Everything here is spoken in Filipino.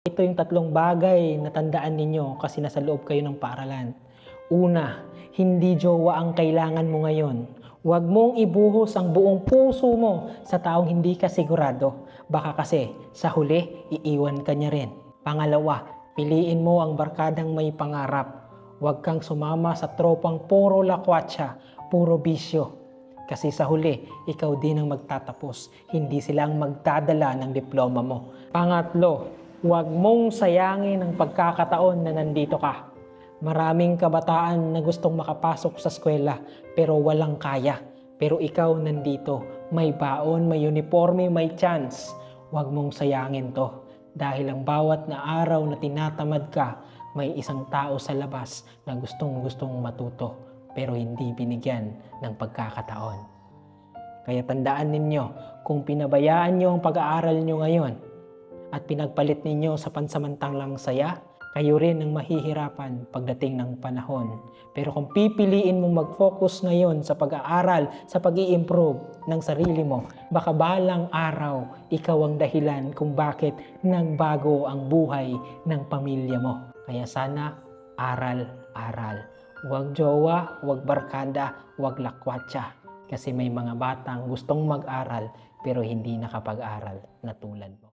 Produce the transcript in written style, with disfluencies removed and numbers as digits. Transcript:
Ito yung tatlong bagay na tandaan ninyo kasi nasa loob kayo ng paaralan. Una, hindi jowa ang kailangan mo ngayon. Huwag mong ibuhos ang buong puso mo sa taong hindi ka sigurado. Baka kasi sa huli, iiwan ka niya rin. Pangalawa, piliin mo ang barkadang may pangarap. Huwag kang sumama sa tropang puro lakwatsa, puro bisyo. Kasi sa huli, ikaw din ang magtatapos. Hindi sila ang magdadala ng diploma mo. Pangatlo, huwag mong sayangin ang pagkakataon na nandito ka. Maraming kabataan na gustong makapasok sa eskwela pero walang kaya. Pero ikaw nandito, may baon, may uniforme, may chance. Huwag mong sayangin to. Dahil ang bawat na araw na tinatamad ka, may isang tao sa labas na gustong matuto pero hindi binigyan ng pagkakataon. Kaya tandaan ninyo, kung pinabayaan nyo ang pag-aaral nyo ngayon at pinagpalit ninyo sa pansamantalang saya, kayo rin ang mahihirapan pagdating ng panahon. Pero kung pipiliin mo mag-focus ngayon sa pag-aaral, sa pag-i-improve ng sarili mo, baka balang araw, ikaw ang dahilan kung bakit nagbago ang buhay ng pamilya mo. Kaya sana, aral-aral. Huwag jowa, huwag barkada, huwag lakwatsa. Kasi may mga batang gustong mag-aral pero hindi nakapag-aral na tulad mo.